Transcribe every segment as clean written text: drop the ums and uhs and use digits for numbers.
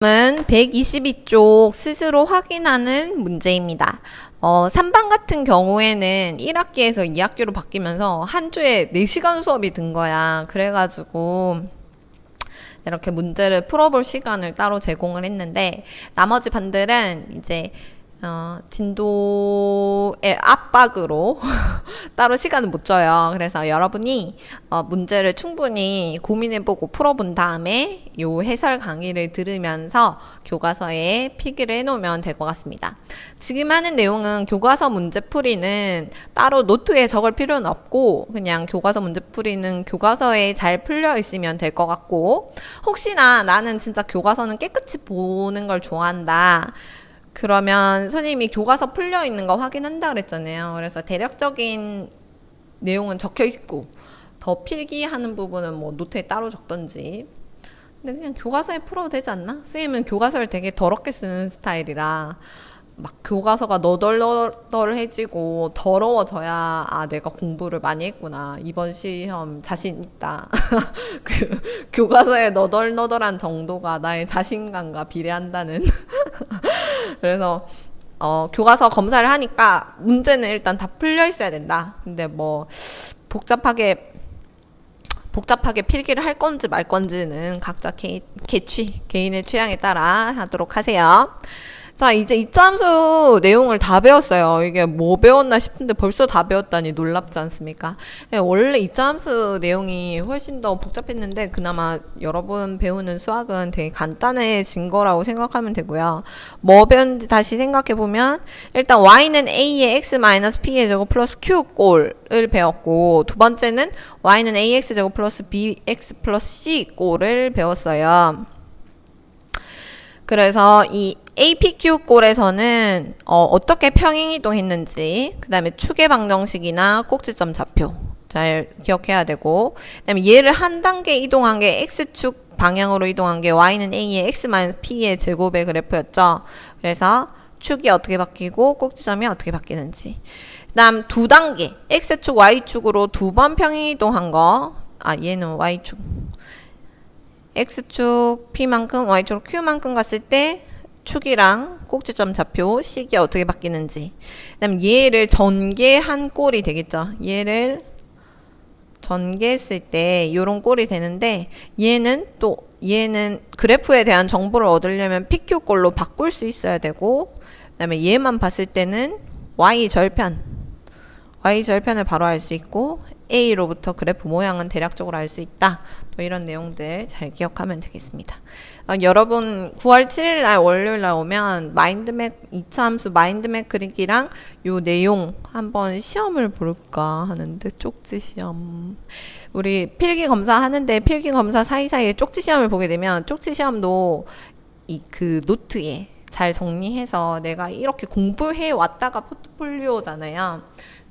은 122쪽 스스로 확인하는 문제입니다. 3반 같은 경우에는 1학기에서 2학기로 바뀌면서 한 주에 4시간 수업이 든 거야. 그래가지고 이렇게 문제를 풀어볼 시간을 따로 제공을 했는데, 나머지 반들은 이제 진도의 압박으로 따로 시간을 못 줘요. 그래서 여러분이 문제를 충분히 고민해보고 풀어본 다음에 요 해설 강의를 들으면서 교과서에 필기를 해놓으면 될 것 같습니다. 지금 하는 내용은 교과서 문제풀이는 따로 노트에 적을 필요는 없고 그냥 교과서 문제풀이는 교과서에 잘 풀려 있으면 될 것 같고, 혹시나 나는 진짜 교과서는 깨끗이 보는 걸 좋아한다, 그러면 선생님이 교과서 풀려 있는 거 확인한다 그랬잖아요. 그래서 대략적인 내용은 적혀 있고 더 필기하는 부분은 뭐 노트에 따로 적던지. 근데 그냥 교과서에 풀어도 되지 않나? 선생님은 교과서를 되게 더럽게 쓰는 스타일이라 막 교과서가 너덜너덜해지고 더러워져야 내가 공부를 많이 했구나, 이번 시험 자신 있다 그 교과서의 너덜너덜한 정도가 나의 자신감과 비례한다는 그래서 교과서 검사를 하니까 문제는 일단 다 풀려 있어야 된다. 근데 뭐 복잡하게 필기를 할 건지 말 건지는 각자 개인의 취향에 따라 하도록 하세요. 자, 이제 이차함수 내용을 다 배웠어요. 이게 뭐 배웠나 싶은데 벌써 다 배웠다니 놀랍지 않습니까? 원래 이차함수 내용이 훨씬 더 복잡했는데 그나마 여러분 배우는 수학은 되게 간단해진 거라고 생각하면 되고요. 뭐 배웠는지 다시 생각해보면, 일단 y는 a의 x-p의 제곱 플러스 q 꼴을 배웠고, 두 번째는 y는 ax 제곱 플러스 bx 플러스 c 꼴을 배웠어요. 그래서 이 APQ 꼴에서는 어떻게 평행이동했는지, 그 다음에 축의 방정식이나 꼭지점 좌표 잘 기억해야 되고, 그 다음에 얘를 한 단계 이동한 게 X축 방향으로 이동한 게 y는 a의 x-p의 제곱의 그래프였죠. 그래서 축이 어떻게 바뀌고 꼭지점이 어떻게 바뀌는지. 그 다음 두 단계 X축 Y축으로 두 번 평행이동한 거, 얘는 Y축, X축 P만큼 Y축 Q만큼 갔을 때 축이랑 꼭지점 좌표 식이 어떻게 바뀌는지. 그 다음 얘를 전개한 꼴이 되겠죠. 얘를 전개했을 때 요런 꼴이 되는데, 얘는 그래프에 대한 정보를 얻으려면 PQ 꼴로 바꿀 수 있어야 되고, 그 다음에 얘만 봤을 때는 Y절편을 바로 알 수 있고, A로부터 그래프 모양은 대략적으로 알 수 있다. 뭐 이런 내용들 잘 기억하면 되겠습니다. 여러분 9월 7일 날 월요일 날 오면 마인드맵 2차 함수 마인드맵 그리기랑 요 내용 한번 시험을 볼까 하는데, 쪽지 시험. 우리 필기 검사 하는데 필기 검사 사이사이에 쪽지 시험을 보게 되면 쪽지 시험도 그 노트에 잘 정리해서 내가 이렇게 공부해 왔다가 포트폴리오잖아요.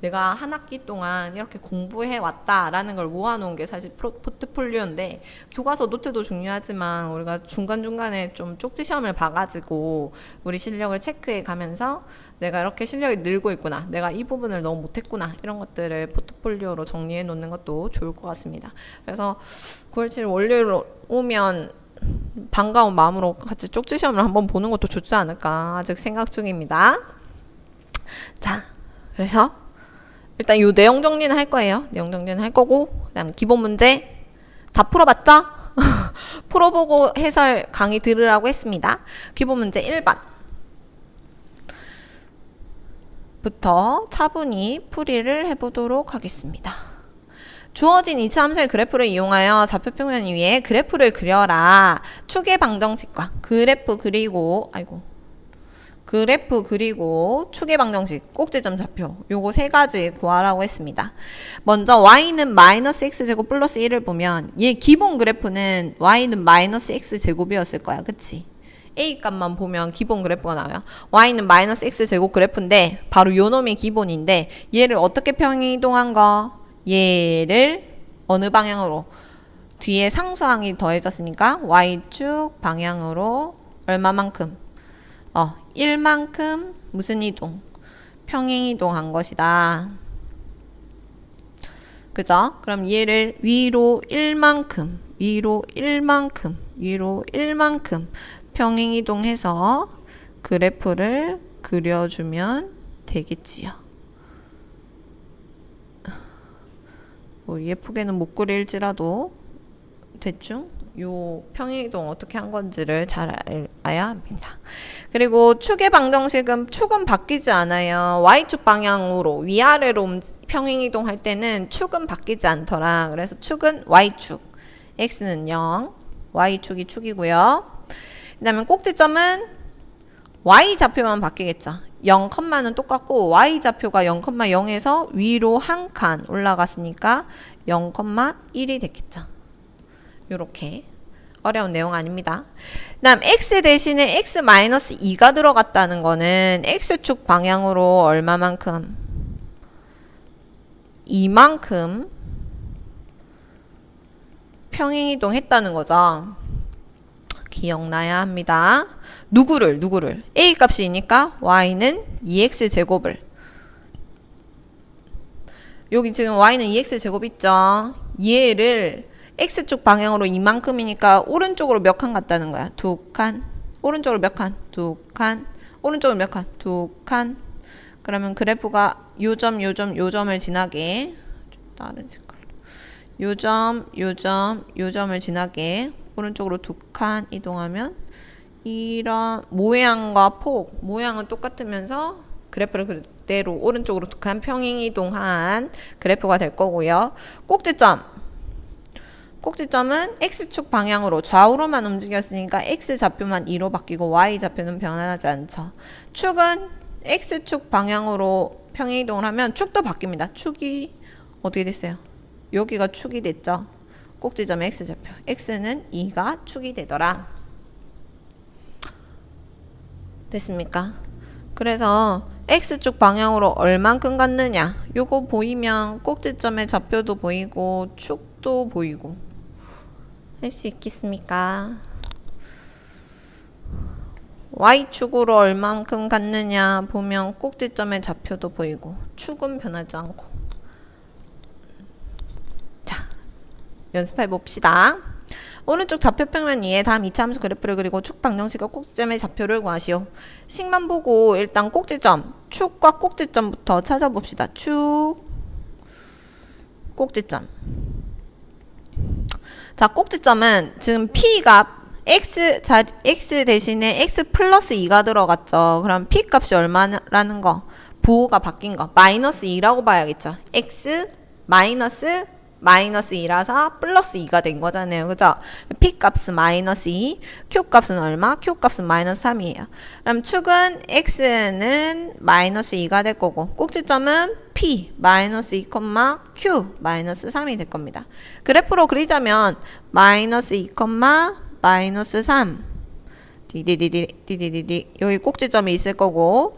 내가 한 학기 동안 이렇게 공부해 왔다라는 걸 모아놓은 게 사실 포트폴리오인데, 교과서 노트도 중요하지만 우리가 중간중간에 좀 쪽지 시험을 봐가지고 우리 실력을 체크해 가면서 내가 이렇게 실력이 늘고 있구나, 내가 이 부분을 너무 못했구나, 이런 것들을 포트폴리오로 정리해 놓는 것도 좋을 것 같습니다. 그래서 9월 7일 월요일 오면 반가운 마음으로 같이 쪽지 시험을 한번 보는 것도 좋지 않을까 아직 생각 중입니다. 자, 그래서 일단 요 내용 정리는 할 거예요. 내용 정리는 할 거고, 그 다음 기본 문제 다 풀어봤죠? 풀어보고 해설 강의 들으라고 했습니다. 기본 문제 1번 부터 차분히 풀이를 해보도록 하겠습니다. 주어진 이차 함수의 그래프를 이용하여 좌표평면 위에 그래프를 그려라. 축의 방정식과 그래프 그리고 축의 방정식, 꼭지점 좌표, 요거 세 가지 구하라고 했습니다. 먼저 y는 마이너스 x제곱 플러스 1을 보면 얘 기본 그래프는 y는 마이너스 x제곱이었을 거야. 그치? a 값만 보면 기본 그래프가 나와요. y는 마이너스 x제곱 그래프인데 바로 요 놈이 기본인데, 얘를 어떻게 평행이동한 거? 얘를 어느 방향으로? 뒤에 상수항이 더해졌으니까 y축 방향으로 얼마만큼? 1만큼 무슨 이동? 평행이동한 것이다. 그죠? 그럼 얘를 위로 1만큼 평행이동해서 그래프를 그려주면 되겠지요. 뭐 예쁘게는 못 그릴지라도 대충 요 평행이동 어떻게 한 건지를 잘 알아야 합니다. 그리고 축의 방정식은 축은 바뀌지 않아요. Y축 방향으로 위아래로 평행이동 할 때는 축은 바뀌지 않더라. 그래서 축은 Y축, X는 0, Y축이 축이고요. 그 다음에 꼭지점은 Y좌표만 바뀌겠죠. 0는 똑같고 Y좌표가 0,0에서 위로 한 칸 올라갔으니까 0,1이 됐겠죠. 요렇게 어려운 내용 아닙니다. 그 다음 x 대신에 x-2가 들어갔다는 거는 x축 방향으로 얼마만큼? 이만큼 평행이동 했다는 거죠. 기억나야 합니다. 누구를? a 값이니까 y는 2x 제곱을, 여기 지금 y는 2x 제곱 있죠. 얘를 x축 방향으로 이만큼이니까 오른쪽으로 몇 칸 갔다는 거야? 2칸. 오른쪽으로 몇 칸? 2칸. 오른쪽으로 몇 칸? 2칸. 그러면 그래프가 요점을 지나게, 다른 색깔로, 요점을 지나게 오른쪽으로 2칸 이동하면 이런 모양과 모양은 똑같으면서 그래프를 그대로 오른쪽으로 2칸 평행이동한 그래프가 될 거고요. 꼭지점은 x축 방향으로 좌우로만 움직였으니까 x좌표만 2로 바뀌고 y좌표는 변하지 않죠. 축은 x축 방향으로 평행이동을 하면 축도 바뀝니다. 축이 어떻게 됐어요? 여기가 축이 됐죠. 꼭지점의 x좌표. x는 2가 축이 되더라. 됐습니까? 그래서 x축 방향으로 얼만큼 갔느냐, 요거 보이면 꼭지점의 좌표도 보이고 축도 보이고 할 수 있겠습니까? y축으로 얼만큼 갔느냐 보면 꼭지점의 좌표도 보이고 축은 변하지 않고. 자, 연습해 봅시다. 오른쪽 좌표평면 위에 다음 2차 함수 그래프를 그리고 축 방정식과 꼭지점의 좌표를 구하시오. 식만 보고 일단 꼭지점, 축과 꼭지점부터 찾아봅시다. 축, 꼭지점. 자, 꼭지점은 지금 P값 x 대신에 x 플러스 2가 들어갔죠. 그럼 P 값이 얼마라는 거? 부호가 바뀐 거. 마이너스 2라고 봐야겠죠. x 마이너스 2라서 플러스 2가 된 거잖아요. 그죠? P 값은 마이너스 2, Q 값은 얼마? Q 값은 마이너스 3이에요. 그럼 축은 x는 마이너스 2가 될 거고, 꼭지점은 P 마이너스 2, Q 마이너스 3이 될 겁니다. 그래프로 그리자면 마이너스 2, 마이너스 3 디디디디 여기 꼭지점이 있을 거고,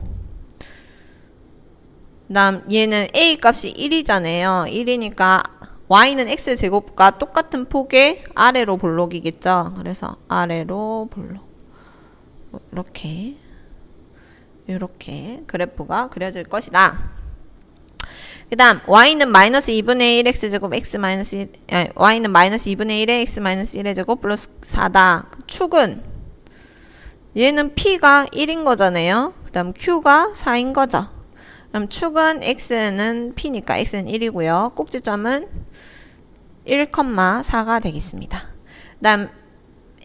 그 다음 얘는 A 값이 1이잖아요. 1이니까 y는 x제곱과 똑같은 폭의 아래로 볼록이겠죠. 그래서 아래로 볼록, 이렇게 그래프가 그려질 것이다. 그 다음 y는 마이너스 2분의 1 x제곱 x 마이너스 1, y는 마이너스 2분의 1에 x 마이너스 1의 제곱 플러스 4다. 축은 얘는 p가 1인 거잖아요. 그 다음 q가 4인 거죠. 그럼 축은 x는 p니까 x는 1이고요. 꼭지점은 1,4가 되겠습니다. 그 다음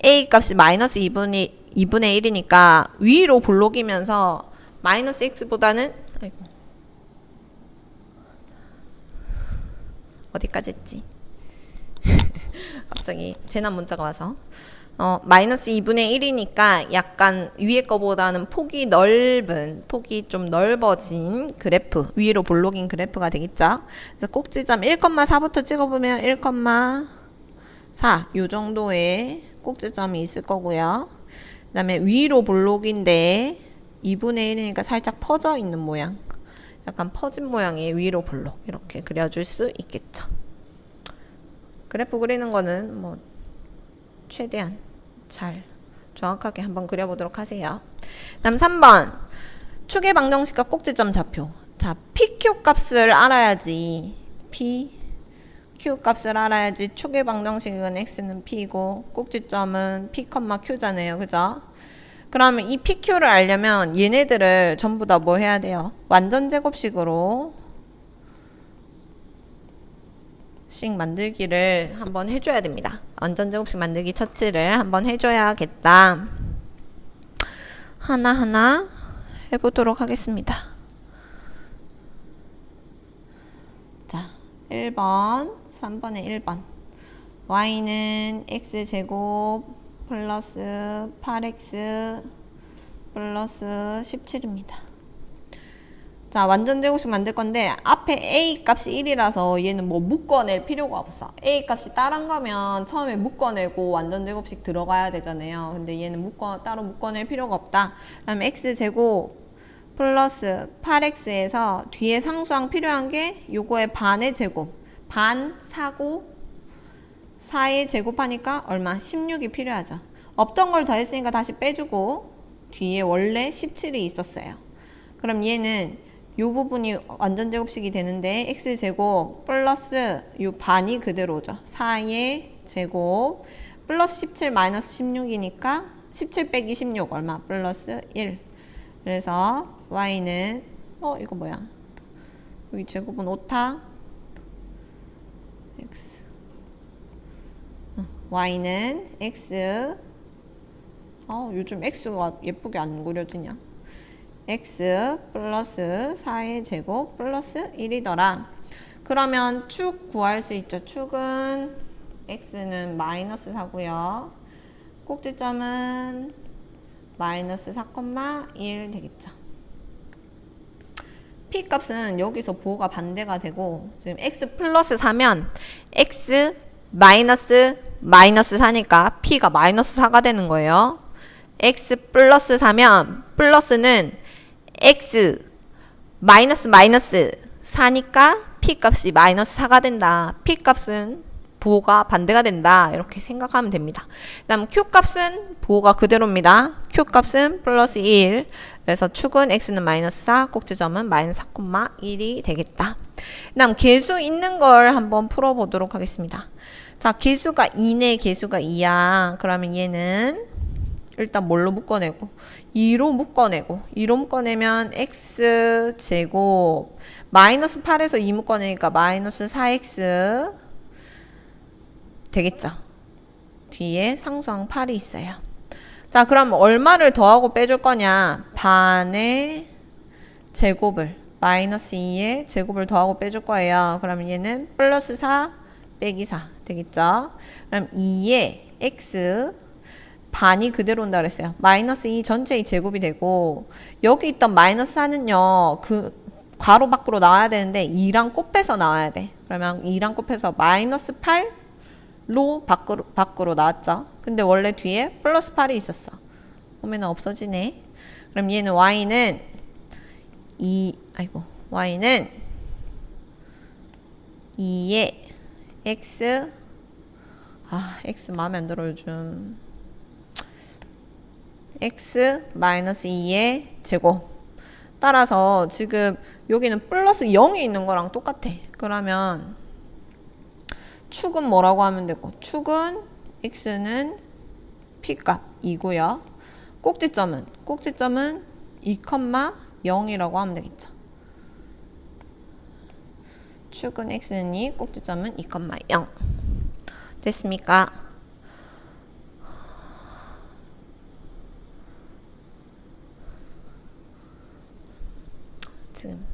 a 값이 마이너스 2분의 1이니까 위로 볼록이면서 마이너스 x보다는, 아이고, 어디까지 했지? 갑자기 재난 문자가 와서. 마이너스 2분의 1이니까 약간 위에 거보다는 폭이 좀 넓어진 그래프, 위로 볼록인 그래프가 되겠죠. 그래서 꼭지점 1,4부터 찍어보면 1,4 요 정도의 꼭지점이 있을 거고요. 그 다음에 위로 볼록인데 2분의 1이니까 살짝 퍼져 있는 모양, 약간 퍼진 모양의 위로 볼록, 이렇게 그려줄 수 있겠죠. 그래프 그리는 거는 뭐 최대한 잘 정확하게 한번 그려보도록 하세요. 다음 3번 축의 방정식과 꼭지점 좌표. 자, PQ 값을 알아야지. PQ 값을 알아야지 축의 방정식은 x는 p이고 꼭지점은 p, q잖아요. 그죠? 그러면 이 PQ를 알려면 얘네들을 전부 다 뭐 해야 돼요? 완전 제곱식으로 식 만들기를 한번 해줘야 됩니다. 완전 제곱식 만들기 처치를 한번 해줘야겠다. 하나하나 해보도록 하겠습니다. 자, 1번, 3번에 1번. y는 x제곱 플러스 8x 플러스 17입니다. 자, 완전 제곱식 만들 건데 앞에 a 값이 1이라서 얘는 뭐 묶어낼 필요가 없어. a 값이 다른 거면 처음에 묶어내고 완전 제곱식 들어가야 되잖아요. 근데 얘는 따로 묶어낼 필요가 없다. 그다음에 x제곱 플러스 8x에서 뒤에 상수항 필요한 게 요거의 반의 제곱. 반 사고 4의 제곱하니까 얼마? 16이 필요하죠. 없던 걸 더했으니까 다시 빼주고 뒤에 원래 17이 있었어요. 그럼 얘는 요 부분이 완전 제곱식이 되는데 x제곱 플러스 요 반이 그대로죠. 4의 제곱 플러스 17 마이너스 16이니까 17 빼기 16 얼마? 플러스 1. 그래서 y는 이거 뭐야? 여기 제곱은 오타 x y는 x 요즘 x가 예쁘게 안 그려지냐? x 플러스 4의 제곱 플러스 1이더라. 그러면 축 구할 수 있죠. 축은 x는 마이너스 4고요. 꼭지점은 마이너스 4,1 되겠죠. p 값은 여기서 부호가 반대가 되고 지금 x 플러스 4면 x 마이너스 4니까 p가 마이너스 4가 되는 거예요. x 플러스 4면 플러스는 x 마이너스 4니까 p 값이 마이너스 4가 된다. p 값은 부호가 반대가 된다. 이렇게 생각하면 됩니다. 그 다음 q 값은 부호가 그대로입니다. q 값은 플러스 1. 그래서 축은 x는 마이너스 4, 꼭지점은 마이너스 4,1이 되겠다. 그 다음 계수 있는 걸 한번 풀어보도록 하겠습니다. 자, 계수가 2네, 계수가 2야. 그러면 얘는 일단 뭘로 묶어내고 2로 묶어내면 x제곱 마이너스 8에서 2 묶어내니까 마이너스 4x 되겠죠. 뒤에 상수항 8이 있어요. 자, 그럼 얼마를 더하고 빼줄 거냐? 반의 제곱을 마이너스 2의 제곱을 더하고 빼줄 거예요. 그러면 얘는 플러스 4 빼기 4 되겠죠. 그럼 2의 x 반이 그대로 온다 그랬어요. 마이너스 2 전체의 제곱이 되고 여기 있던 마이너스 4는요. 그 괄호 밖으로 나와야 되는데 2랑 곱해서 나와야 돼. 그러면 2랑 곱해서 마이너스 8로 밖으로 나왔죠. 근데 원래 뒤에 플러스 8이 있었어. 보면은 없어지네. 그럼 얘는 y는 y는 2의 x x 마음에 안 들어 요즘. x 마이너스 2의 제곱. 따라서 지금 여기는 플러스 0이 있는 거랑 똑같아. 그러면 축은 뭐라고 하면 되고, 축은 x는 p값 2고요. 꼭지점은 2,0이라고 하면 되겠죠. 축은 x는 2, 꼭지점은 2,0. 됐습니까? 지금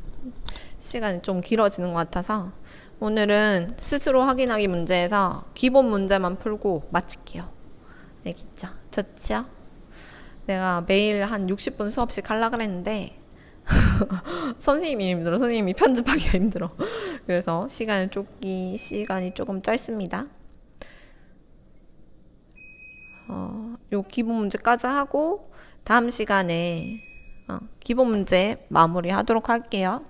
시간이 좀 길어지는 것 같아서 오늘은 스스로 확인하기 문제에서 기본 문제만 풀고 마칠게요. 알겠죠? 좋죠? 내가 매일 한 60분 수업씩 하려고 그랬는데 선생님이 힘들어. 선생님이 편집하기가 힘들어. 그래서 시간이 조금 짧습니다. 요 기본 문제까지 하고 다음 시간에 기본 문제 마무리 하도록 할게요.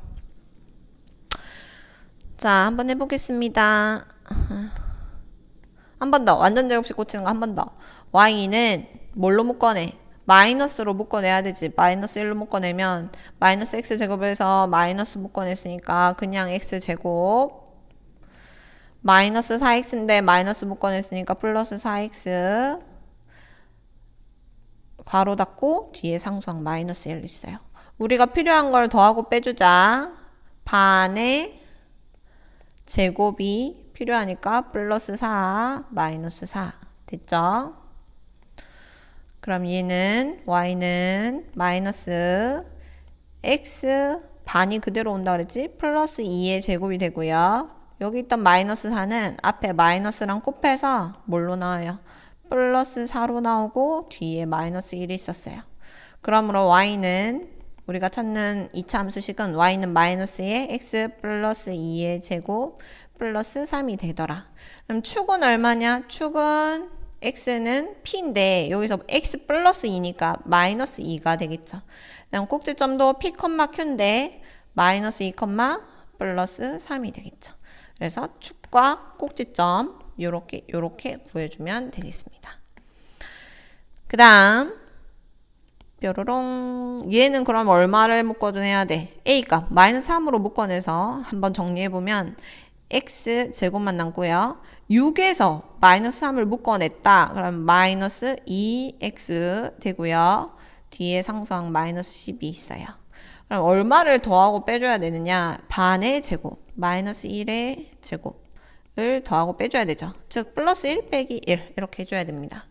자, 한번 해보겠습니다. 한 번 더. 완전 제곱식 고치는 거 한 번 더. y는 뭘로 묶어내? 마이너스로 묶어내야 되지. 마이너스 1로 묶어내면 마이너스 x제곱에서 마이너스 묶어냈으니까 그냥 x제곱 마이너스 4x인데 마이너스 묶어냈으니까 플러스 4x 괄호 닫고 뒤에 상수항 마이너스 1 있어요. 우리가 필요한 걸 더하고 빼주자. 반의 제곱이 필요하니까 플러스 4 마이너스 4 됐죠? 그럼 얘는 y는 마이너스 x 반이 그대로 온다 그랬지? 플러스 2의 제곱이 되고요. 여기 있던 마이너스 4는 앞에 마이너스랑 곱해서 뭘로 나와요? 플러스 4로 나오고 뒤에 마이너스 1이 있었어요. 그러므로 y는 우리가 찾는 2차 함수식은 y는 마이너스의 x 플러스 2의 제곱 플러스 3이 되더라. 그럼 축은 얼마냐? 축은 x는 p인데 여기서 x 플러스 2니까 마이너스 2가 되겠죠. 그다음 꼭지점도 p, q인데 마이너스 2, 플러스 3이 되겠죠. 그래서 축과 꼭지점 요렇게 구해주면 되겠습니다. 그 다음 뾰로롱 얘는 그럼 얼마를 묶어줘야 돼? a값 마이너스 3으로 묶어내서 한번 정리해보면 x 제곱만 남고요. 6에서 마이너스 3을 묶어냈다. 그럼 마이너스 2x 되고요. 뒤에 상수항 마이너스 10이 있어요. 그럼 얼마를 더하고 빼줘야 되느냐? 반의 제곱 마이너스 1의 제곱을 더하고 빼줘야 되죠. 즉 플러스 1 빼기 1 이렇게 해줘야 됩니다.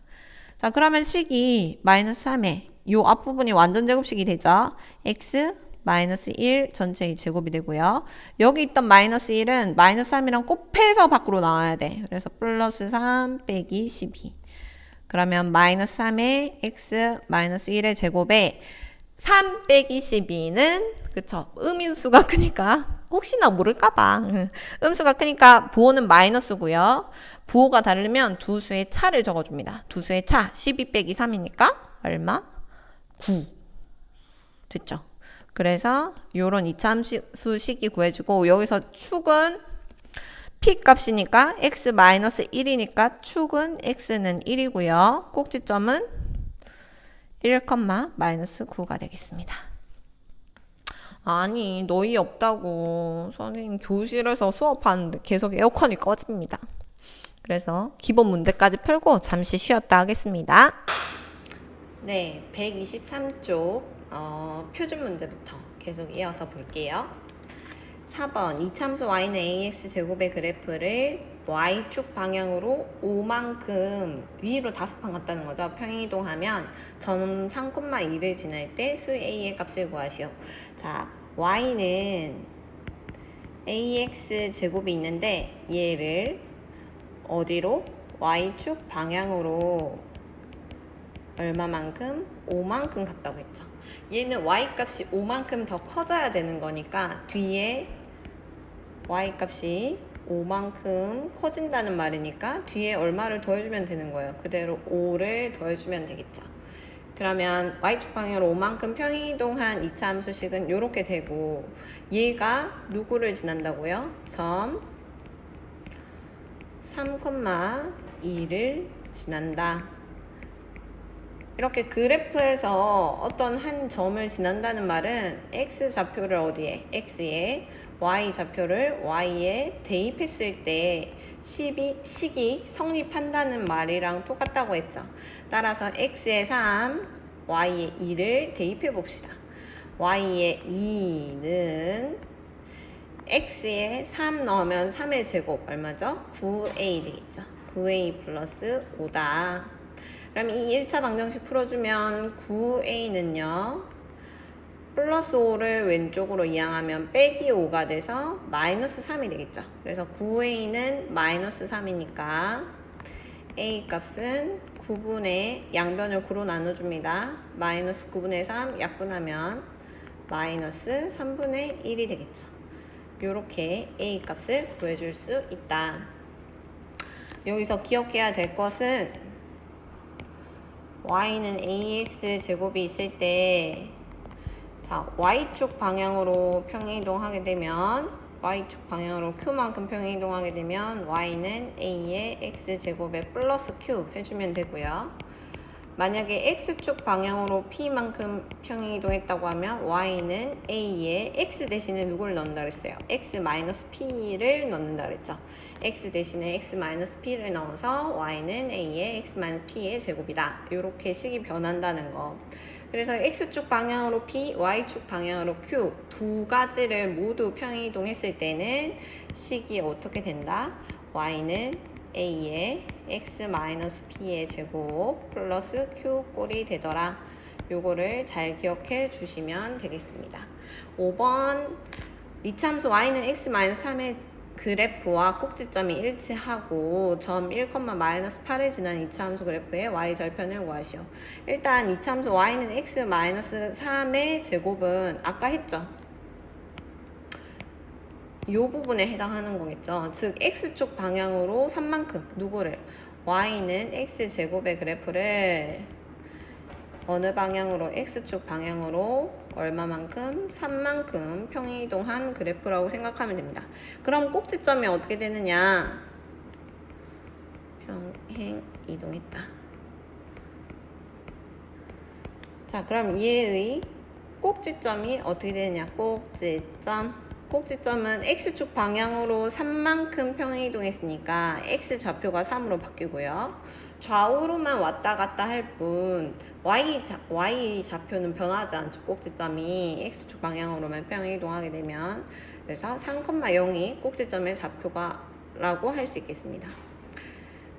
자 그러면 식이 마이너스 3에 요 앞부분이 완전 제곱식이 되죠. x 마이너스 1 전체의 제곱이 되고요. 여기 있던 마이너스 1은 마이너스 3이랑 곱해서 밖으로 나와야 돼. 그래서 플러스 3 빼기 12. 그러면 마이너스 3의 x 마이너스 1의 제곱에 3 빼기 12는 그쵸 음인수가 크니까 혹시나 모를까봐 음수가 크니까 부호는 마이너스고요. 부호가 다르면 두 수의 차를 적어줍니다. 두 수의 차 12 빼기 3이니까 얼마? 9 됐죠. 그래서 요런 2차 함수식이 구해주고 여기서 축은 p 값이니까 x 마이너스 1이니까 축은 x는 1이고요. 꼭지점은 1, 마이너스 9가 되겠습니다. 아니 너희 없다고 선생님 교실에서 수업하는데 계속 에어컨이 꺼집니다. 그래서 기본 문제까지 풀고 잠시 쉬었다 하겠습니다. 네, 123쪽 표준 문제부터 계속 이어서 볼게요. 4번 이참수 y는 ax 제곱의 그래프를 y축 방향으로 5만큼 위로 5칸 갔다는 거죠. 평행이동하면 점 3,2를 지날 때 수 a의 값을 구하시오. 자, y는 ax 제곱이 있는데 얘를 어디로? y축 방향으로 얼마만큼? 5만큼 갔다고 했죠. 얘는 y값이 5만큼 더 커져야 되는 거니까 뒤에 y값이 5만큼 커진다는 말이니까 뒤에 얼마를 더해주면 되는 거예요. 그대로 5를 더해주면 되겠죠. 그러면 y축 방향으로 5만큼 평행이동한 2차 함수식은 이렇게 되고 얘가 누구를 지난다고요? 점 3,2를 지난다. 이렇게 그래프에서 어떤 한 점을 지난다는 말은 x좌표를 어디에? x에 y좌표를 y에 대입했을 때 식이 성립한다는 말이랑 똑같다고 했죠. 따라서 x에 3, y에 2를 대입해 봅시다. y에 2는 x에 3 넣으면 3의 제곱 얼마죠? 9a 되겠죠. 9a 플러스 5다. 그럼 이 1차 방정식 풀어주면 9a는요. 플러스 5를 왼쪽으로 이항하면 빼기 5가 돼서 마이너스 3이 되겠죠. 그래서 9a는 마이너스 3이니까 a 값은 9분의 양변을 9로 나눠줍니다. 마이너스 9분의 3 약분하면 마이너스 3분의 1이 되겠죠. 요렇게 a 값을 구해줄 수 있다. 여기서 기억해야 될 것은 y는 ax 제곱이 있을 때 자, y축 방향으로 평행이동하게 되면 y축 방향으로 q만큼 평행이동하게 되면 y는 a의 x 제곱에 플러스 q 해주면 되고요. 만약에 x축 방향으로 p만큼 평행이동했다고 하면 y는 a에 x 대신에 누구를 넣는다 그랬어요? x-p를 넣는다 그랬죠. x 대신에 x-p를 넣어서 y는 a에 x-p의 제곱이다. 이렇게 식이 변한다는 거. 그래서 x축 방향으로 p, y축 방향으로 q 두 가지를 모두 평행이동했을 때는 식이 어떻게 된다? y는 a의 x-p의 제곱 플러스 q 꼴이 되더라. 요거를 잘 기억해 주시면 되겠습니다. 5번 이차함수 y는 x-3의 그래프와 꼭지점이 일치하고 점 1,-8을 지난 이차함수 그래프의 y절편을 구하시오. 일단 이차함수 y는 x-3의 제곱은 아까 했죠. 이 부분에 해당하는 거겠죠. 즉 x축 방향으로 3만큼 누구를? y는 x제곱의 그래프를 어느 방향으로? x축 방향으로 얼마만큼? 3만큼 평행이동한 그래프라고 생각하면 됩니다. 그럼 꼭지점이 어떻게 되느냐? 평행이동했다. 자, 그럼 얘의 꼭지점이 어떻게 되느냐? 꼭지점은 x축 방향으로 3만큼 평행이동했으니까 x좌표가 3으로 바뀌고요. 좌우로만 왔다 갔다 할 뿐 y좌표는 변하지 않죠. 꼭지점이 x축 방향으로만 평행이동하게 되면. 그래서 3,0이 꼭지점의 좌표라고 할 수 있겠습니다.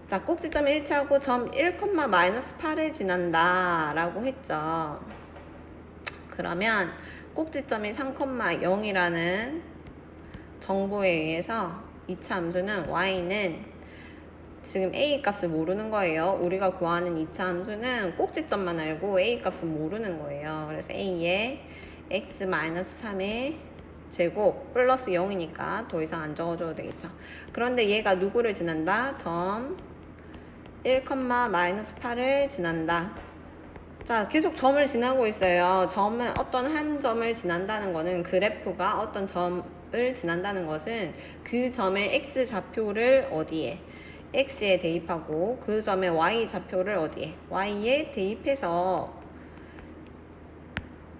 자, 꼭지점이 일치하고 점 1,-8을 지난다 라고 했죠. 그러면 꼭지점이 3,0이라는 정보에 의해서 이차함수는 y는 지금 a 값을 모르는 거예요. 우리가 구하는 이차함수는 꼭지점만 알고 a 값은 모르는 거예요. 그래서 a의 x-3의 제곱 플러스 0이니까 더 이상 안 적어줘도 되겠죠. 그런데 얘가 누구를 지난다? 점 1,-8을 지난다. 자, 계속 점을 지나고 있어요. 점은 어떤 한 점을 지난다는 거는 그래프가 어떤 점을 지난다는 것은 그 점의 x좌표를 어디에? x에 대입하고 그 점의 y좌표를 어디에? y에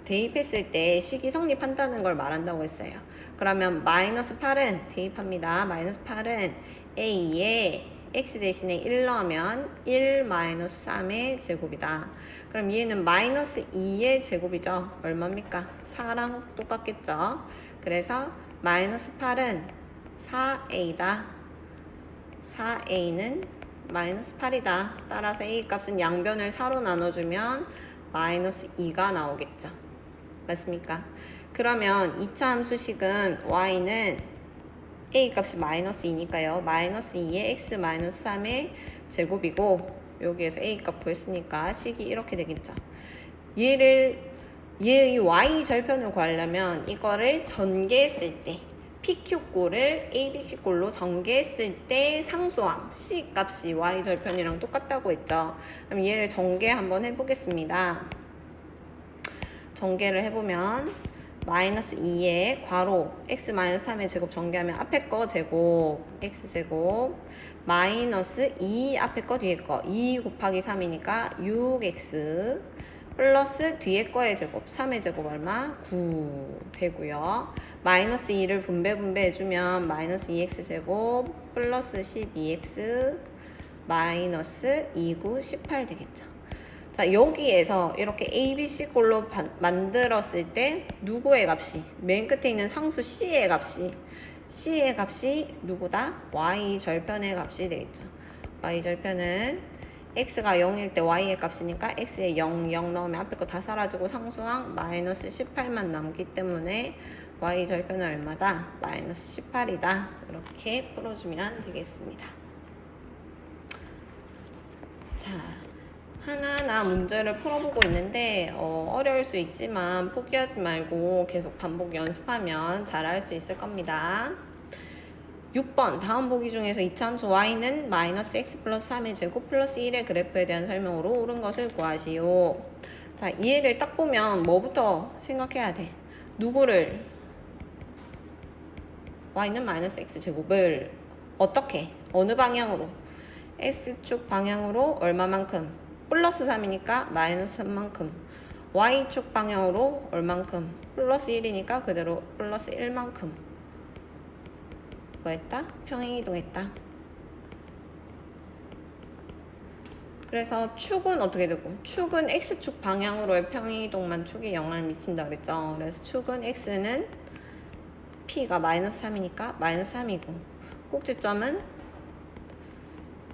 대입했을 때 식이 성립한다는 걸 말한다고 했어요. 그러면 -8은 대입합니다. -8은 a에 x 대신에 1 넣으면 1-3의 제곱이다. 그럼 얘는 -2의 제곱이죠. 얼마입니까? 4랑 똑같겠죠. 그래서 -8은 4a다. 4a는 -8이다. 따라서 a 값은 양변을 4로 나눠주면 -2가 나오겠죠. 맞습니까? 그러면 2차 함수식은 y는 a 값이 -2니까요. -2의 x-3의 제곱이고 여기에서 a 값 구했으니까 식이 이렇게 되겠죠. 얘의 y절편을 구하려면 이거를 전개했을 때 PQ꼴을 ABC꼴로 전개했을 때 상수함 C 값이 y절편이랑 똑같다고 했죠. 그럼 얘를 전개 한번 해보겠습니다. 전개를 해보면 -2에 괄호 x-3의 제곱 전개하면 앞에 거 제곱 x제곱 -2 앞에 거 뒤에 거 2 곱하기 3이니까 6x 플러스 뒤에 거의 제곱 3의 제곱 얼마? 9 되고요. -2를 분배 해주면 -2x제곱 플러스 12x 마이너스 2, 18 되겠죠. 자, 여기에서 이렇게 ABC 꼴로 만들었을 때 누구의 값이? 맨 끝에 있는 상수 C의 값이 누구다? Y절편의 값이 되겠죠. Y절편은 X가 0일 때 Y의 값이니까 X에 0 넣으면 앞에 거 다 사라지고 상수항 마이너스 18만 남기 때문에 Y절편은 얼마다? 마이너스 18이다. 이렇게 풀어주면 되겠습니다. 자, 하나하나 문제를 풀어보고 있는데 어려울 수 있지만 포기하지 말고 계속 반복 연습하면 잘할 수 있을 겁니다. 6번 다음 보기 중에서 이차함수 y는 -x 플러스 3의 제곱 플러스 1의 그래프에 대한 설명으로 옳은 것을 구하시오. 자, 이 예를 딱 보면 뭐부터 생각해야 돼? 누구를? y는 -x 제곱을 어떻게? 어느 방향으로? x축 방향으로 얼마만큼? 플러스 3이니까 마이너스 3만큼. y축 방향으로 얼만큼? 플러스 1이니까 그대로 플러스 1만큼. 뭐 했다? 평행이동했다. 그래서 축은 어떻게 되고? 축은 x축 방향으로의 평행이동만 축에 영향을 미친다 그랬죠. 그래서 축은 x는 p가 마이너스 3이니까 마이너스 3이고 꼭지점은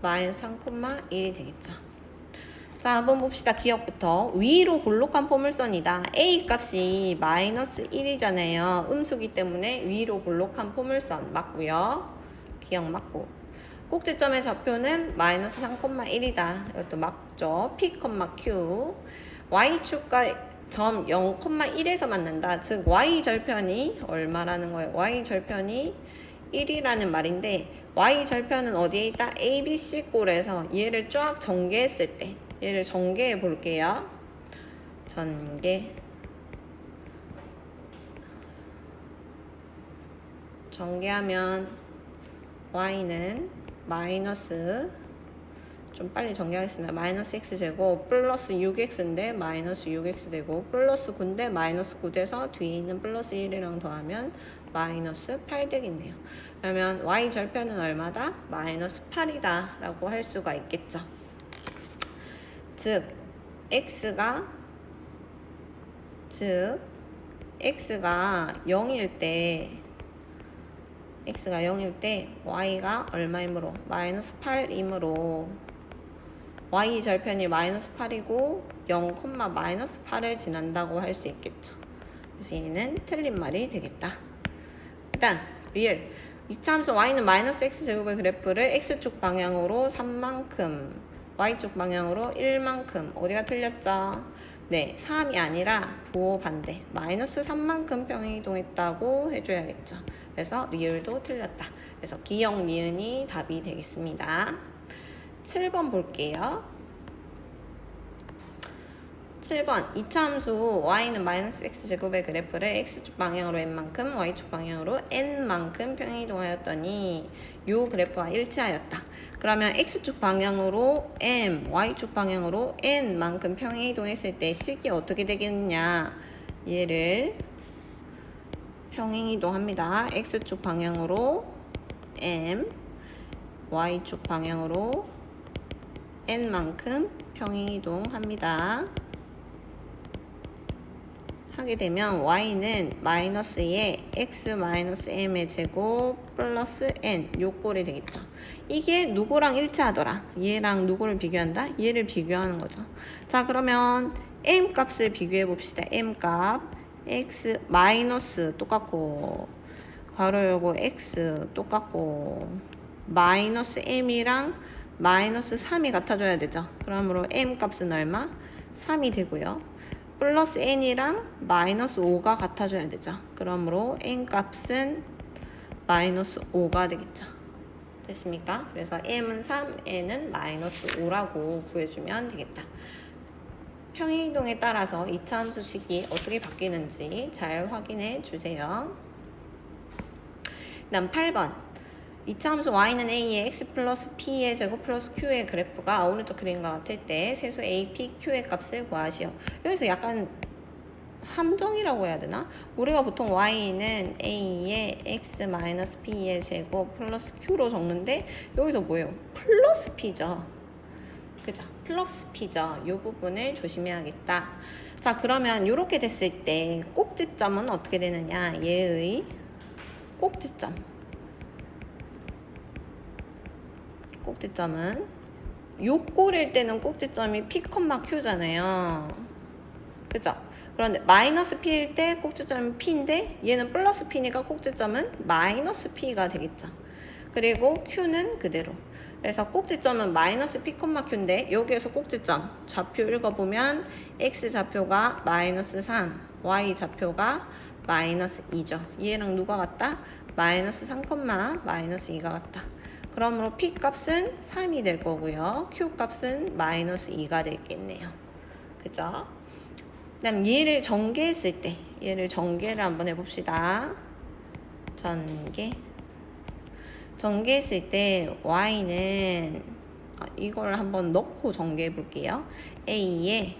마이너스 3,1이 되겠죠. 자, 한번 봅시다. 기억부터. 위로 볼록한 포물선이다. A 값이 마이너스 1이잖아요. 음수기 때문에 위로 볼록한 포물선 맞고요. 기억 맞고. 꼭지점의 좌표는 마이너스 3,1이다. 이것도 맞죠. P, Q. Y축과 점 0,1에서 만난다. 즉 Y절편이 얼마라는 거예요? Y절편이 1이라는 말인데 Y절편은 어디에 있다? ABC 꼴에서 얘를 쫙 전개했을 때 얘를 전개해 볼게요. 전개하면 y는 마이너스 좀 빨리 전개하겠습니다. 마이너스 x제곱 플러스 6x인데 마이너스 6x 되고 플러스 9인데 마이너스 9 돼서 뒤에 있는 플러스 1이랑 더하면 마이너스 8 되겠네요. 그러면 y절편은 얼마다? 마이너스 8이다 라고 할 수가 있겠죠. 즉 x가 0일 때 y가 얼마이므로? 마이너스 8이므로 y절편이 마이너스 8이고 0, 마이너스 8을 지난다고 할 수 있겠죠. 그래서 얘는 틀린 말이 되겠다. 일단 리얼 이차함수 y는 마이너스 x제곱의 그래프를 x축 방향으로 3만큼 y축 방향으로 1만큼 어디가 틀렸죠? 네, 3이 아니라 부호 반대 마이너스 3만큼 평행이동했다고 해줘야겠죠. 그래서 리을도 틀렸다. 그래서 기역 니은이 답이 되겠습니다. 7번 볼게요. 7번 이차함수 y는 마이너스 x제곱의 그래프를 x축 방향으로 n만큼 y축 방향으로 n만큼 평행이동하였더니 요 그래프와 일치하였다. 그러면 x축 방향으로 m, y축 방향으로 n만큼 평행이동했을 때 식이 어떻게 되겠느냐. 얘를 평행이동합니다. x축 방향으로 m, y축 방향으로 n만큼 평행이동합니다. 하게 되면 y는 마이너스에 x 마이너스 m의 제곱 플러스 n 요 꼴이 되겠죠. 이게 누구랑 일치하더라? 얘랑 누구를 비교한다? 얘를 비교하는 거죠. 자, 그러면 m 값을 비교해 봅시다. m 값 x 마이너스 똑같고 괄호 열고 x 똑같고 마이너스 m이랑 마이너스 3이 같아져야 되죠. 그러므로 m 값은 얼마? 3이 되고요. 플러스 n이랑 마이너스 5가 같아져야 되죠. 그러므로 n 값은 마이너스 5가 되겠죠. 됐습니까? 그래서 m은 3, n은 마이너스 5라고 구해주면 되겠다. 평행이동에 따라서 이차함수식이 어떻게 바뀌는지 잘 확인해 주세요. 다음 8번. 이차함수 y는 a의 x 플러스 p의 제곱 플러스 q의 그래프가 오른쪽 그림과 같을 때 세수 a, p, q의 값을 구하시오. 여기서 약간 함정이라고 해야 되나? 우리가 보통 y는 a의 x 마이너스 p의 제곱 플러스 q로 적는데 여기서 뭐예요? 플러스 p죠. 그죠? 플러스 p죠. 이 부분을 조심해야겠다. 자, 그러면 이렇게 됐을 때 꼭지점은 어떻게 되느냐? 얘의 꼭지점은 요 꼴일 때는 꼭지점이 p, q잖아요. 그죠? 그런데 마이너스 p일 때 꼭지점이 p인데 얘는 플러스 p니까 꼭지점은 마이너스 p가 되겠죠. 그리고 q는 그대로. 그래서 꼭지점은 마이너스 p, q인데 여기에서 꼭지점 좌표 읽어보면 x 좌표가 마이너스 3, y 좌표가 마이너스 2죠. 얘랑 누가 같다? 마이너스 3, 마이너스 2가 같다. 그러므로 p 값은 3이 될 거고요. q 값은 마이너스 2가 되겠네요. 그죠? 그 다음 얘를 전개했을 때 얘를 전개를 한번 해봅시다. 전개했을 때 y는 이걸 한번 넣고 전개해 볼게요. a에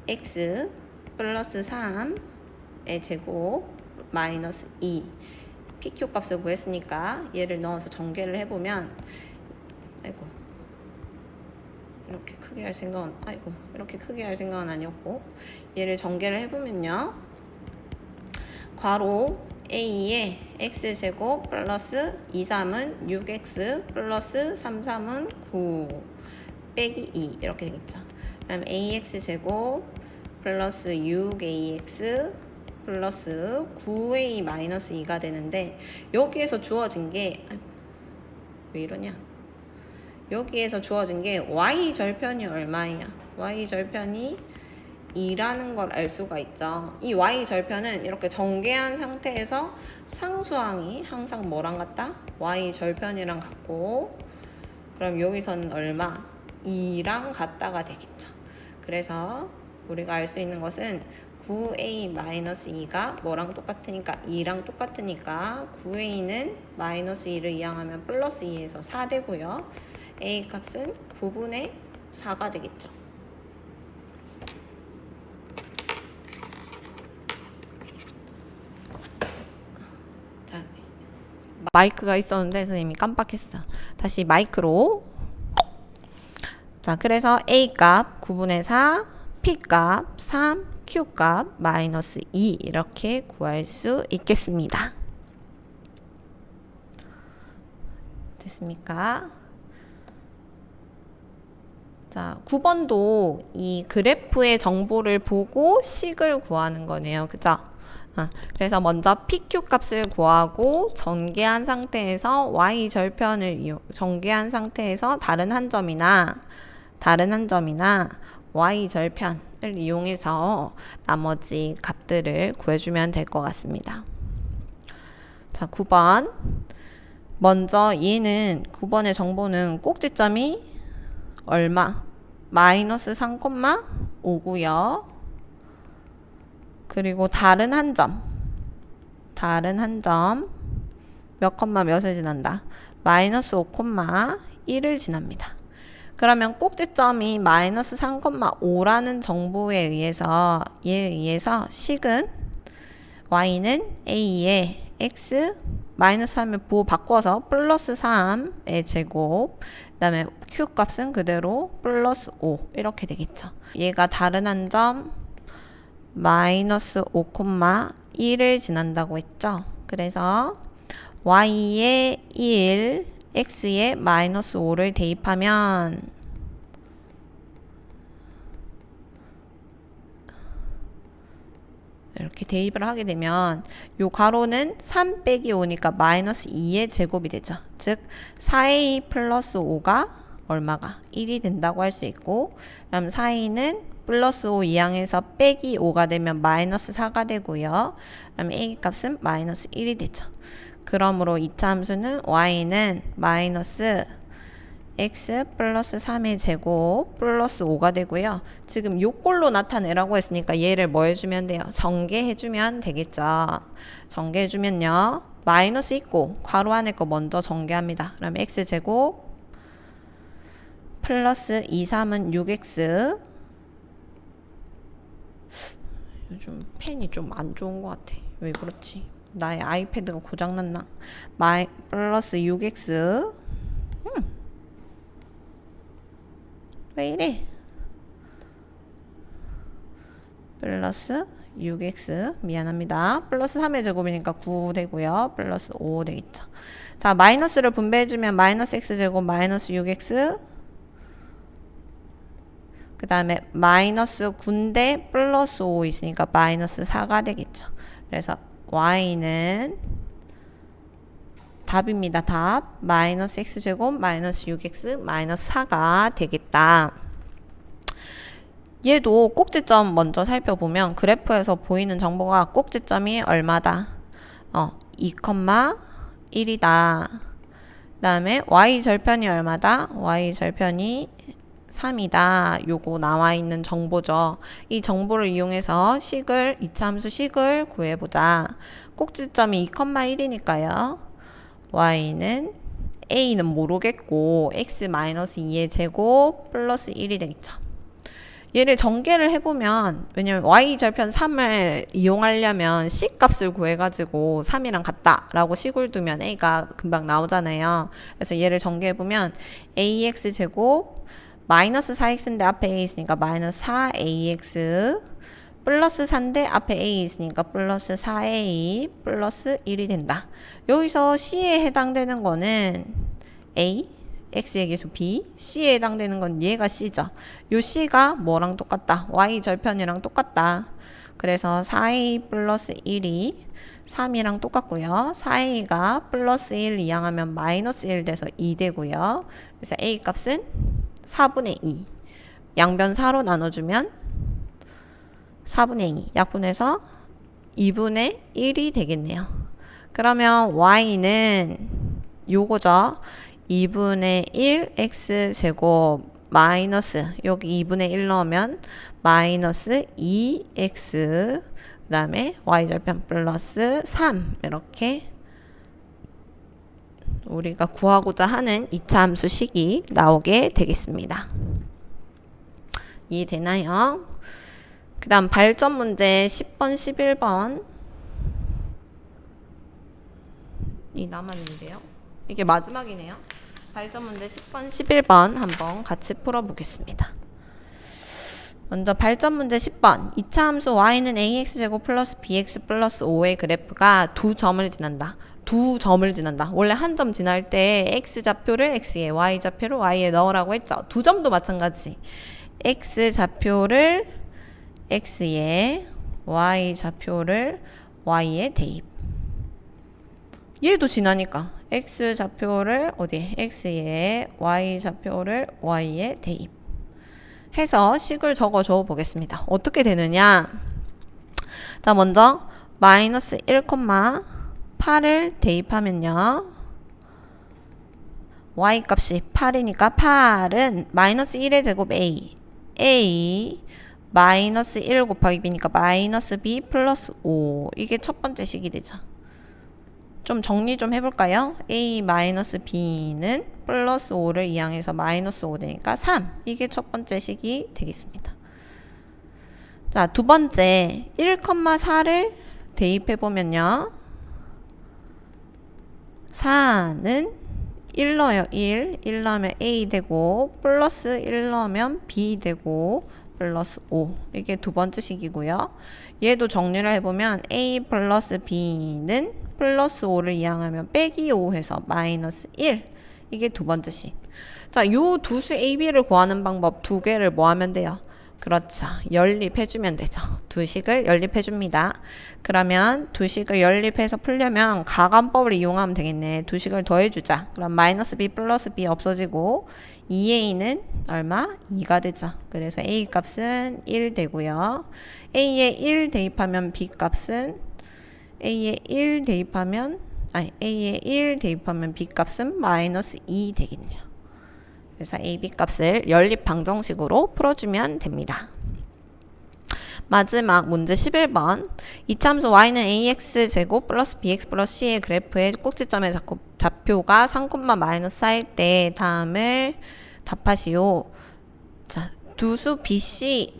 x 플러스 3의 제곱 마이너스 2 PQ 값을 구했으니까 얘를 넣어서 전개를 해보면 아이고 이렇게 크게 할 생각은 이렇게 크게 할 생각은 아니었고 얘를 전개를 해보면요. 괄호 a에 x제곱 플러스 2, 3은 6x 플러스 3, 3은 9 빼기 2 이렇게 되겠죠. 그 다음 ax제곱 플러스 6ax 플러스 9a 마이너스 2가 되는데 여기에서 주어진 게 왜 이러냐? 여기에서 주어진 게 y 절편이 얼마예요? y 절편이 2라는 걸 알 수가 있죠. 이 y 절편은 이렇게 전개한 상태에서 상수항이 항상 뭐랑 같다? y 절편이랑 같고 그럼 여기서는 얼마? 2랑 같다가 되겠죠. 그래서 우리가 알 수 있는 것은 9a-2가 뭐랑 똑같으니까 2랑 똑같으니까 9a는 마이너스 2를 이항하면 플러스 2에서 4 되고요. a 값은 9분의 4가 되겠죠. 자, 마이크가 있었는데 선생님이 깜빡했어. 다시 마이크로. 자, 그래서 a 값 9분의 4, p 값 3, q 값 마이너스 2 이렇게 구할 수 있겠습니다. 됐습니까? 자, 9번도 이 그래프의 정보를 보고 식을 구하는 거네요. 그죠? 그래서 먼저 PQ 값을 구하고 전개한 상태에서 Y 절편을 전개한 상태에서 다른 한 점이나 Y 절편을 이용해서 나머지 값들을 구해주면 될 것 같습니다. 자, 9번. 먼저 얘는 9번의 정보는 꼭지점이 얼마? 마이너스 3,5고요. 그리고 다른 한 점 몇 콤마 몇을 지난다? 마이너스 5,1을 지납니다. 그러면 꼭지점이 마이너스 3,5라는 정보에 의해서 식은 y는 a에 x 마이너스 3을 부호 바꿔서 플러스 3의 제곱 그 다음에 q 값은 그대로 플러스 5 이렇게 되겠죠. 얘가 다른 한 점 마이너스 5,1을 지난다고 했죠. 그래서 y에 1, x에 마이너스 5를 대입하면 이렇게 대입을 하게 되면 요 가로는 3 빼기 5니까 마이너스 2의 제곱이 되죠. 즉 4a 플러스 5가 얼마가? 1이 된다고 할 수 있고 그럼 4a는 플러스 5 이항에서 빼기 5가 되면 마이너스 4가 되고요. 그럼 a 값은 마이너스 1이 되죠. 그러므로 2차 함수는 y는 마이너스 x 플러스 3의 제곱 플러스 5가 되고요. 지금 요꼴로 나타내라고 했으니까 얘를 뭐 해주면 돼요? 전개해주면 되겠죠. 전개해주면요. 마이너스 있고 괄호 안에 거 먼저 전개합니다. 그럼 x제곱 플러스 2, 3은 6x 요즘 펜이 좀 안 좋은 것 같아. 왜 그렇지? 나의 아이패드가 고장났나? 플러스 6x 왜 이래? 플러스 6x 미안합니다. 플러스 3의 제곱이니까 9 되고요. 플러스 5 되겠죠. 자, 마이너스를 분배해주면 마이너스 x제곱 마이너스 6x 그 다음에 마이너스 9인데 플러스 5 있으니까 마이너스 4가 되겠죠. 그래서 y는 답입니다. 답. 마이너스 x제곱 마이너스 6x 마이너스 4가 되겠다. 얘도 꼭지점 먼저 살펴보면 그래프에서 보이는 정보가 꼭지점이 얼마다? 2,1이다. 그 다음에 y 절편이 얼마다? y 절편이 3이다. 요거 나와 있는 정보죠. 이 정보를 이용해서 2차 함수 식을 구해보자. 꼭지점이 2,1이니까요. y는 a는 모르겠고 x-2의 제곱 플러스 1이 되겠죠. 얘를 전개를 해보면, 왜냐면 y절편 3을 이용하려면 c 값을 구해가지고 3이랑 같다라고 식을 두면 a가 금방 나오잖아요. 그래서 얘를 전개해보면 ax 제곱 마이너스 4x인데 앞에 a 있으니까 마이너스 4ax 플러스 4인데 앞에 a 있으니까 플러스 4a 플러스 1이 된다. 여기서 c에 해당되는 거는 a, x의 계수 b, c에 해당되는 건 얘가 c죠. 요 c가 뭐랑 똑같다? y 절편이랑 똑같다. 그래서 4a 플러스 1이 3이랑 똑같고요. 4a가 플러스 1 이항하면 마이너스 1 돼서 2 되고요. 그래서 a 값은 4분의 2. 양변 4로 나눠주면 4분의 2. 약분해서 2분의 1이 되겠네요. 그러면 y는 요거죠. 2분의 1 x제곱 마이너스 여기 2분의 1 넣으면 마이너스 2x 그 다음에 y절편 플러스 3 이렇게 우리가 구하고자 하는 2차 함수식이 나오게 되겠습니다. 이해되나요? 그 다음 발전 문제 10번 11번 이 남았는데요. 이게 마지막이네요. 발전 문제 10번 11번 한번 같이 풀어보겠습니다. 먼저 발전 문제 10번 2차 함수 y는 ax제곱 플러스 bx 플러스 5의 그래프가 두 점을 지난다. 두 점을 지난다. 원래 한 점 지날 때 x좌표를 x에 y좌표를 y에 넣으라고 했죠. 두 점도 마찬가지. x좌표를 x에 y좌표를 y에 대입. 얘도 지나니까 x좌표를 어디에 x에 y좌표를 y에 대입 해서 식을 적어줘 보겠습니다. 어떻게 되느냐? 자, 먼저 마이너스 1,8을 대입하면요. y 값이 8이니까 8은 마이너스 1의 제곱 a 마이너스 1 곱하기 b니까 마이너스 b 플러스 5. 이게 첫 번째 식이 되죠. 좀 정리 좀 해볼까요? a 마이너스 b는 플러스 5를 이항해서 마이너스 5 되니까 3. 이게 첫 번째 식이 되겠습니다. 자, 두 번째 1,4를 대입해보면요. 4는 1 넣어요. 1 넣으면 a 되고 플러스 1 넣으면 b 되고 플러스 5. 이게 두 번째 식이고요. 얘도 정리를 해보면 a 플러스 b는 플러스 5를 이항하면 빼기 5 해서 마이너스 1. 이게 두 번째 식. 자, 요 두 수 a, b를 구하는 방법 두 개를 뭐 하면 돼요? 그렇죠. 연립해주면 되죠. 두 식을 연립해줍니다. 그러면 두 식을 연립해서 풀려면 가감법을 이용하면 되겠네. 두 식을 더해주자. 그럼 마이너스 b 플러스 b 없어지고 2a는 얼마? 2가 되죠. 그래서 a 값은 1 되고요. a에 1 대입하면 b 값은 a에 1 대입하면 b 값은 마이너스 2 되겠네요. 그래서 a, b 값을 연립 방정식으로 풀어주면 됩니다. 마지막 문제 11번 2차함수 y는 ax제곱 플러스 bx 플러스 c의 그래프의 꼭지점의 좌표가 3,-4일 때 다음을 답하시오. 자, 두 수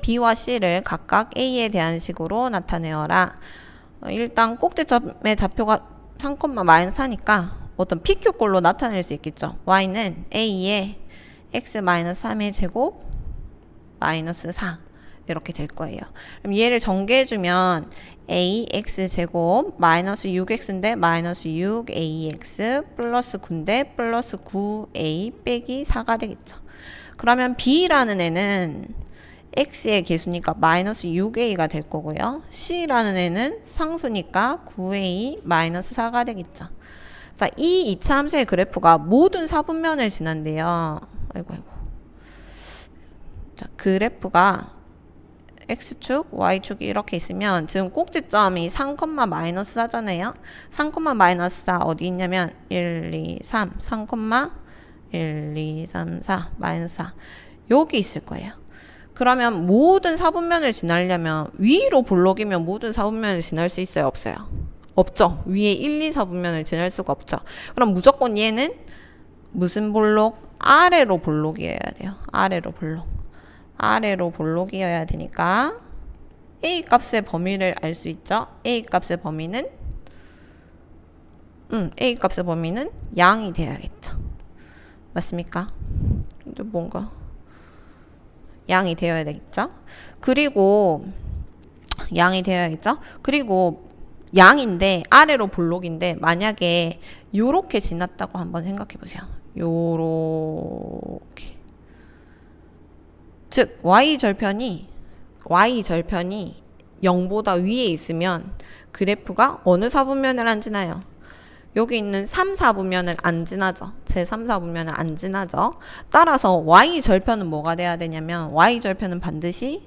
b와 c를 각각 a에 대한 식으로 나타내어라. 일단 꼭지점의 좌표가 3,-4니까 어떤 PQ꼴로 나타낼 수 있겠죠. y는 a에 x-3의 제곱 마이너스 4 이렇게 될 거예요. 그럼 얘를 전개해주면 ax-제곱 마이너스 6x인데 마이너스 6ax 플러스 9인데 플러스 9a 빼기 4가 되겠죠. 그러면 b라는 애는 x의 개수니까 마이너스 6a가 될 거고요. c라는 애는 상수니까 9a 마이너스 4가 되겠죠. 자, 이 2차 함수의 그래프가 모든 사분면을 지난대요. 아이고. 자, 그래프가 x축, y축이 이렇게 있으면 지금 꼭지점이 3,-4잖아요. 3,-4 어디 있냐면 1, 2, 3, 1, 2, 3, 4, 마이너스 4 여기 있을 거예요. 그러면 모든 사분면을 지나려면 위로 볼록이면 모든 사분면을 지날 수 있어요? 없어요? 없죠. 위에 1, 2, 4분면을 지날 수가 없죠. 그럼 무조건 얘는 무슨 볼록? 아래로 볼록이어야 돼요. 아래로 볼록. 아래로 볼록이어야 되니까 A 값의 범위를 알 수 있죠. A 값의 범위는 A 값의 범위는 양이 돼야겠죠. 맞습니까? 근데 뭔가 양이 되어야 되겠죠. 그리고 양이 되어야겠죠. 그리고 양인데 아래로 볼록인데 만약에 요렇게 지났다고 한번 생각해 보세요. 요렇게. 즉 y절편이 0보다 위에 있으면 그래프가 어느 사분면을 안 지나요? 여기 있는 3, 4분면을 안 지나죠. 제 3, 4분면을 안 지나죠. 따라서 y절편은 뭐가 돼야 되냐면 y절편은 반드시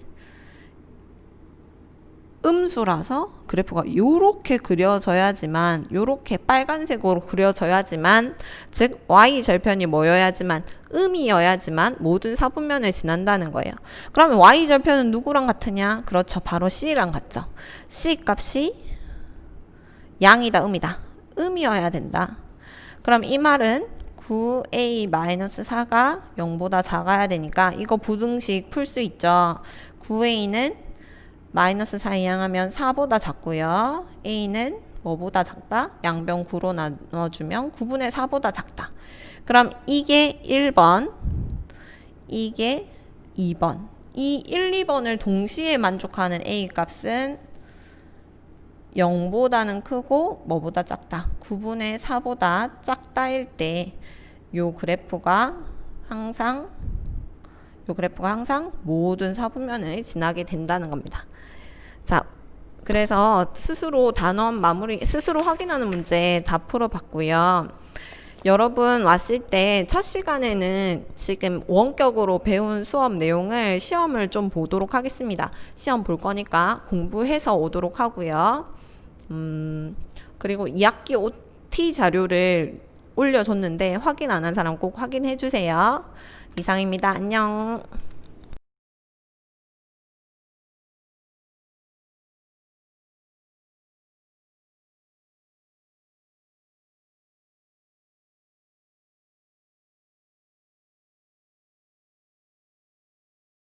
음수라서 그래프가 요렇게 그려져야지만, 요렇게 빨간색으로 그려져야지만, 즉 y절편이 뭐여야지만, 음이어야지만 모든 사분면을 지난다는 거예요. 그러면 y절편은 누구랑 같으냐? 그렇죠. 바로 c랑 같죠. c 값이 양이다, 음이다. 음이어야 된다. 그럼 이 말은 9a-4가 0보다 작아야 되니까 이거 부등식 풀 수 있죠. 9a는 마이너스 4 이항하면 4보다 작고요. a는 뭐보다 작다? 양변 9로 나눠주면 9분의 4보다 작다. 그럼 이게 1번, 이게 2번. 이 1, 2번을 동시에 만족하는 a 값은 0보다는 크고 뭐보다 작다? 9분의 4보다 작다일 때 요 그래프가 항상 모든 사분면을 지나게 된다는 겁니다. 자, 그래서 스스로 단원 마무리, 스스로 확인하는 문제 다 풀어봤고요. 여러분 왔을 때 첫 시간에는 지금 원격으로 배운 수업 내용을 시험을 좀 보도록 하겠습니다. 시험 볼 거니까 공부해서 오도록 하고요. 그리고 2학기 OT 자료를 올려줬는데 확인 안 한 사람 꼭 확인해 주세요. 이상입니다. 안녕.